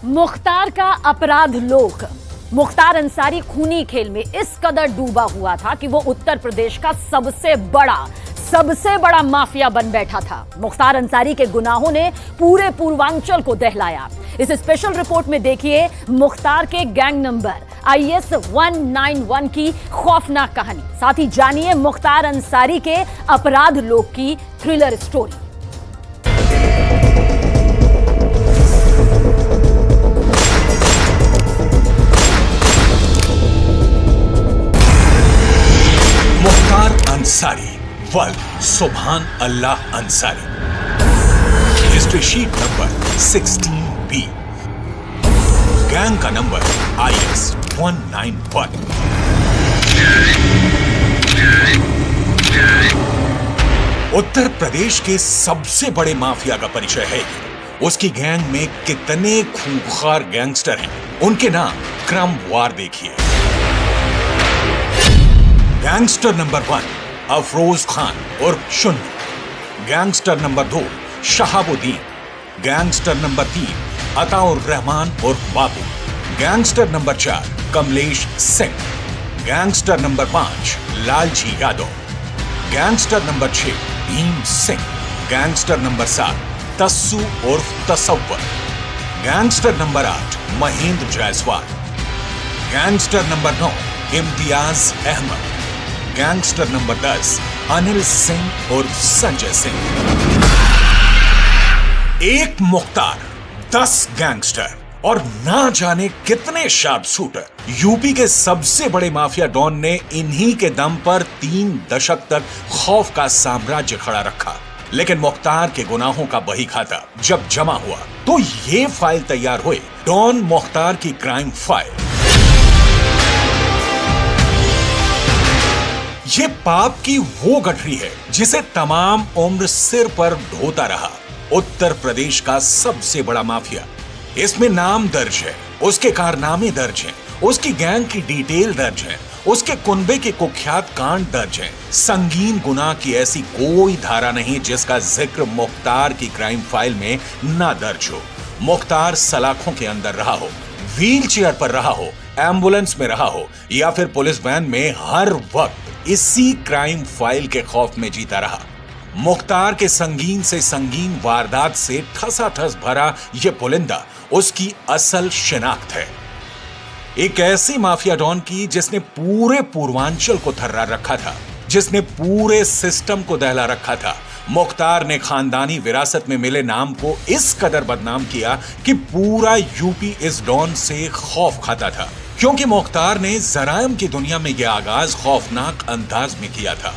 मुख्तार का अपराध लोक। मुख्तार अंसारी खूनी खेल में इस कदर डूबा हुआ था कि वो उत्तर प्रदेश का सबसे बड़ा माफिया बन बैठा था। मुख्तार अंसारी के गुनाहों ने पूरे पूर्वांचल को दहलाया। इस स्पेशल रिपोर्ट में देखिए मुख्तार के गैंग नंबर IS 191 की खौफनाक कहानी। साथ ही जानिए मुख्तार अंसारी के अपराध लोक की थ्रिलर स्टोरी। मुख्तार अंसारी वल्द Subhan Allah Ansari, history sheet number 16B, gang का नंबर IS 191। उत्तर प्रदेश के सबसे बड़े माफिया का परिचय है। उसकी गैंग में कितने खूंखार गैंगस्टर हैं, उनके नाम क्रमवार देखिए। गैंगस्टर नंबर 1 अफरोज खान उर्फ शून्य, gangster number 2 Shahabuddin, gangster number 3 Ataur Rahman उर्फ Babu, gangster number 4 Kamlesh Singh, gangster number 5 Lalji Yadav, gangster number 6 Bhim Singh, gangster number 7 Tassu उर्फ Tasawwar, gangster number 8 Mahendra Jaiswal, gangster number 9 Imtiyaz Ahmad, gangster number 10 Anil Singh और संजय सिंह। एक मुख्तार, 10 गैंगस्टर और ना जाने कितने शार्प शूटर। यूपी के सबसे बड़े माफिया डॉन ने इन्हीं के दम पर 3 दशक तक खौफ का साम्राज्य खड़ा रखा। लेकिन मुख्तार के गुनाहों का बही खाता जब जमा हुआ तो ये फाइल तैयार हुई, डॉन मुख्तार की क्राइम फाइल। ये पाप की वो गठरी है जिसे तमाम उम्र सिर पर ढोता रहा। उत्तर प्रदेश का सबसे बड़ा माफिया, इसमें नाम दर्ज है, उसके कारनामे दर्ज हैं, उसकी गैंग की डिटेल दर्ज है, उसके कुनबे के कुख्यात कांड दर्ज हैं। संगीन गुनाह की ऐसी कोई धारा नहीं जिसका जिक्र मुख्तार की क्राइम फाइल में ना दर्ज हो। मुख्तार सलाखों के अंदर रहा हो, व्हील चेयर पर रहा हो, एम्बुलेंस में रहा हो या फिर पुलिस वैन में, हर वक्त इसी क्राइम फाइल के खौफ में जीता रहा। मुख्तार के संगीन से संगीन वारदात से ठसाठस भरा यह पुलिंदा उसकी असल शिनाख्त है। एक ऐसी माफिया डॉन की जिसने पूरे पूर्वांचल को थर्रा रखा था, जिसने पूरे सिस्टम को दहला रखा था। मुख्तार ने खानदानी विरासत में मिले नाम को इस कदर बदनाम किया कि पूरा यूपी इस डॉन से खौफ खाता था, क्योंकि मुख्तार ने जराइम की दुनिया में यह आगाज खौफनाक अंदाज में किया था।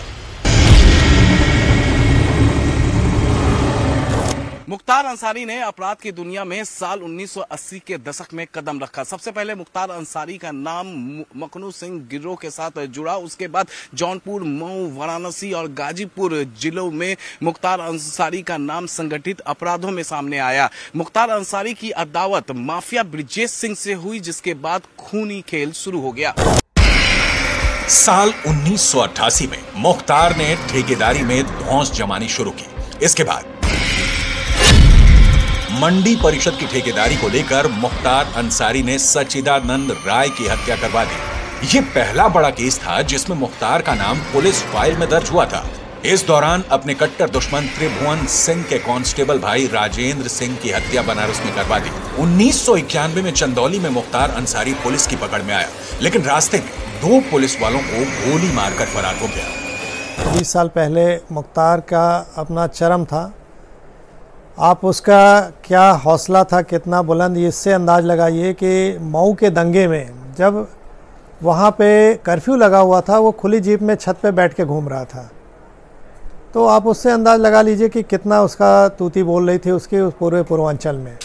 मुख्तार अंसारी ने अपराध की दुनिया में साल 1980 के दशक में कदम रखा। सबसे पहले मुख्तार अंसारी का नाम मखनू सिंह गिरोह के साथ जुड़ा। उसके बाद जौनपुर, मऊ, वाराणसी और गाजीपुर जिलों में मुख्तार अंसारी का नाम संगठित अपराधों में सामने आया। मुख्तार अंसारी की अदावत माफिया ब्रजेश सिंह से हुई, जिसके बाद खूनी खेल शुरू हो गया। साल 1988 में मुख्तार ने ठेकेदारी में धौंस जमानी शुरू की। इसके बाद मंडी परिषद की ठेकेदारी को लेकर मुख्तार अंसारी ने सच्चिदानंद राय की हत्या करवा दी। ये पहला बड़ा केस था जिसमें मुख्तार का नाम पुलिस फाइल में दर्ज हुआ था। इस दौरान अपने कट्टर दुश्मन त्रिभुवन सिंह के कांस्टेबल भाई राजेंद्र सिंह की हत्या बनारस में करवा दी। 1991 में चंदौली में मुख्तार अंसारी पुलिस की पकड़ में आया, लेकिन रास्ते में 2 पुलिस वालों को गोली मारकर फरार हो गया। 20 साल पहले मुख्तार का अपना चरम था। आप उसका क्या हौसला था, कितना बुलंद, इससे अंदाज लगाइए कि मऊ के दंगे में जब वहाँ पे कर्फ्यू लगा हुआ था, वो खुली जीप में छत पे बैठ के घूम रहा था। तो आप उससे अंदाज लगा लीजिए कि कितना उसका तूती बोल रही थी उसके उस पूरे पूर्वांचल में।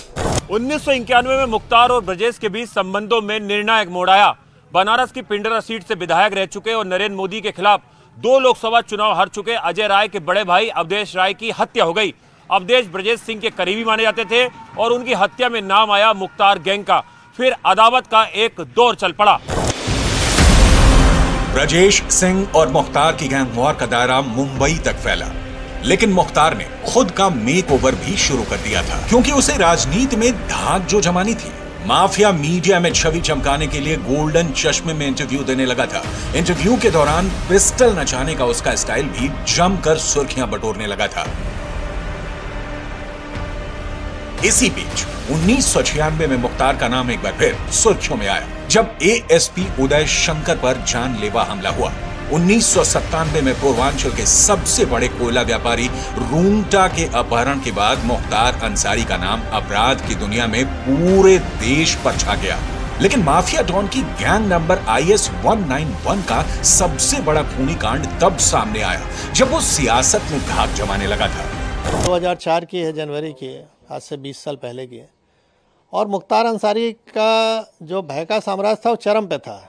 1991 में मुख्तार और ब्रजेश के बीच संबंधों में निर्णायक मोड़ आया। बनारस की पिंडरा सीट से विधायक रह चुके और नरेंद्र मोदी के खिलाफ 2 लोकसभा चुनाव हार चुके अजय राय के बड़े भाई अवधेश राय की हत्या हो गई। अवधेश ब्रजेश सिंह के करीबी माने जाते थे और उनकी हत्या में नाम आया मुख्तार गैंग का। फिर अदावत का एक दौर चल पड़ा। ब्रजेश सिंह और मुख्तार की गैंग वॉर का दायरा मुंबई तक फैला। लेकिन मुख्तार ने खुद का मेक ओवर भी शुरू कर दिया था, क्योंकि उसे राजनीति में धाक जो जमानी थी माफिया मीडिया में छवि चमकाने के लिए गोल्डन चश्मे में इंटरव्यू देने लगा था। इंटरव्यू के दौरान पिस्टल नचाने का उसका स्टाइल भी जमकर सुर्खियां बटोरने लगा था। इसी बीच 1996 में मुख्तार का नाम एक बार फिर सुर्खियों में आया, जब एएसपी उदय शंकर पर जानलेवा हमला हुआ। 1997 में पूर्वांचल के सबसे बड़े कोयला व्यापारी रूंगटा के अपहरण के बाद मुख्तार अंसारी का नाम अपराध की दुनिया में पूरे देश पर छा गया। लेकिन माफिया डॉन की गैंग नंबर IS 191 का सबसे बड़ा खूनी कांड तब सामने आया जब वो सियासत में धाक जमाने लगा था। 2004 की है, जनवरी की है, आज से 20 साल पहले की है। और मुख्तार अंसारी का जो भय का साम्राज्य था वो चरम पे था,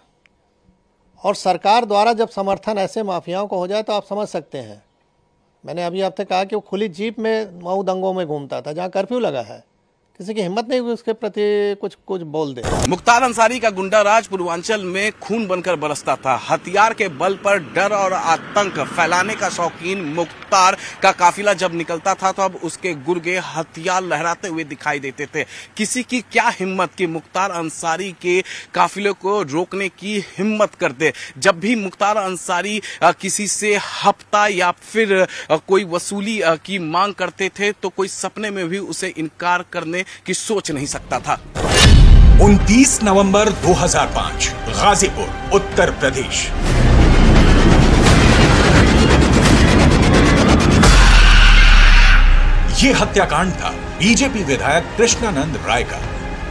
और सरकार द्वारा जब समर्थन ऐसे माफियाओं को हो जाए तो आप समझ सकते हैं। मैंने अभी आपसे कहा कि वो खुली जीप में मऊ दंगों में घूमता था, जहां कर्फ्यू लगा है, किसी की हिम्मत नहीं हुई उसके प्रति कुछ बोल दे। मुख्तार अंसारी का गुंडा राज पूर्वांचल में खून बनकर बरसता था। हथियार के बल पर डर और आतंक फैलाने का शौकीन मुख्तार का काफिला जब निकलता था तो अब उसके गुर्गे हथियार लहराते हुए दिखाई देते थे। किसी की क्या हिम्मत कि मुख्तार अंसारी के काफिले को रोकने की हिम्मत करते। जब भी मुख्तार अंसारी किसी से हफ्ता या फिर कोई वसूली की मांग करते थे तो कोई सपने में भी उसे इनकार करने की सोच नहीं सकता था। 29 नवंबर 2005 गाजीपुर, उत्तर प्रदेश। ये हत्याकांड था बीजेपी विधायक कृष्णानंद राय का,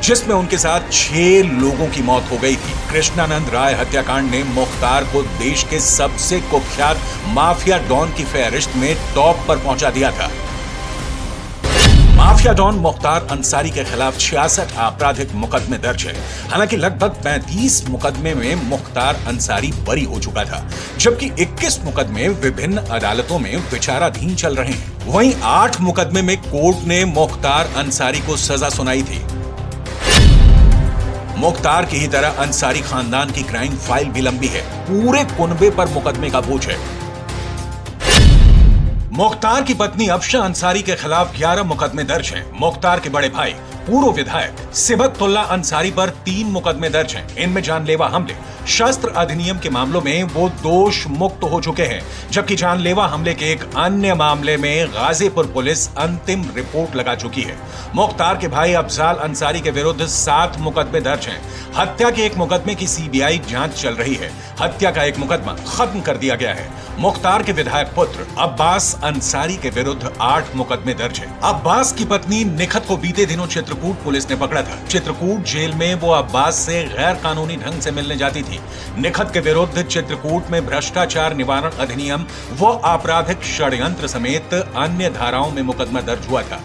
जिसमें उनके साथ 6 लोगों की मौत हो गई थी। कृष्णानंद राय हत्याकांड ने मुख्तार को देश के सबसे कुख्यात माफिया डॉन की फहरिस्त में टॉप पर पहुंचा दिया था। माफिया डॉन मुख्तार अंसारी के खिलाफ 66 आपराधिक मुकदमे दर्ज है। हालांकि लगभग 35 मुकदमे में मुख्तार अंसारी बरी हो चुका था, जबकि 21 मुकदमे विभिन्न अदालतों में विचाराधीन चल रहे हैं। वहीं 8 मुकदमे में कोर्ट ने मुख्तार अंसारी को सजा सुनाई थी। मुख्तार की ही तरह अंसारी खानदान की क्राइम फाइल भी लंबी है। पूरे कुनबे पर मुकदमे का बोझ है। मुख्तार की पत्नी अफशा अंसारी के खिलाफ 11 मुकदमे दर्ज हैं। मुख्तार के बड़े भाई पूर्व विधायक सिबतुल्ला अंसारी पर 3 मुकदमे दर्ज हैं। इनमें जानलेवा हमले, शस्त्र अधिनियम के मामलों में वो दोष मुक्त हो चुके हैं, जबकि जानलेवा हमले के एक अन्य मामले में गाजीपुर पुलिस अंतिम रिपोर्ट लगा चुकी है। मुख्तार के भाई अफजाल अंसारी के विरुद्ध 7 मुकदमे दर्ज हैं। हत्या के एक मुकदमे की CBI जांच चल रही है। हत्या का एक मुकदमा खत्म कर दिया गया है। मुख्तार के विधायक पुत्र अब्बास अंसारी के विरुद्ध 8 मुकदमे दर्ज है। अब्बास की पत्नी निखत को बीते दिनों चित्रकूट पुलिस ने पकड़ा था। चित्रकूट जेल में वो अब्बास से गैर कानूनी ढंग से मिलने जाती थी। निखत के विरुद्ध चित्रकूट में भ्रष्टाचार निवारण अधिनियम व आपराधिक षड्यंत्र समेत अन्य धाराओं में मुकदमा दर्ज हुआ था।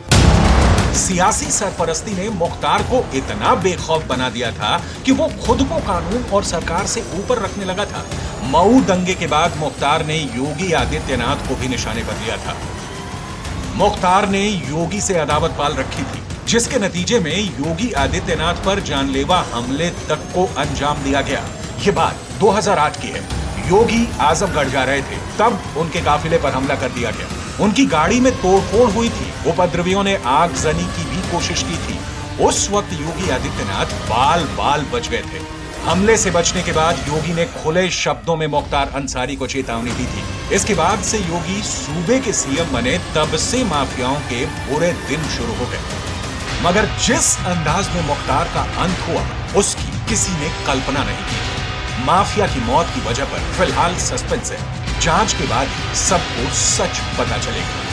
सियासी सरपरस्ती ने मुख्तार को इतना बेखौफ बना दिया था कि वो खुद को कानून और सरकार से ऊपर रखने लगा था। मऊ दंगे के बाद मुख्तार ने योगी आदित्यनाथ को भी निशाने पर लिया था। मुख्तार ने योगी से अदावत पाल रखी थी, जिसके नतीजे में योगी आदित्यनाथ पर जानलेवा हमले तक को अंजाम दिया गया। ये बात 2008 की है। योगी आजमगढ़ जा रहे थे, तब उनके काफिले पर हमला कर दिया गया। उनकी गाड़ी में तोड़फोड़ हुई थी। उपद्रवियों ने आगजनी की भी कोशिश की थी। उस वक्त योगी आदित्यनाथ बाल बच गए थे। हमले से बचने के बाद योगी ने खुले शब्दों में मुख्तार अंसारी को चेतावनी दी थी। इसके बाद से योगी सूबे के CM बने, तब से माफियाओं के बुरे दिन शुरू हो गए। मगर जिस अंदाज में मुख्तार का अंत हुआ, उसकी किसी ने कल्पना नहीं की। माफिया की मौत की वजह पर फिलहाल सस्पेंस है। जांच के बाद सबको सच पता चलेगा।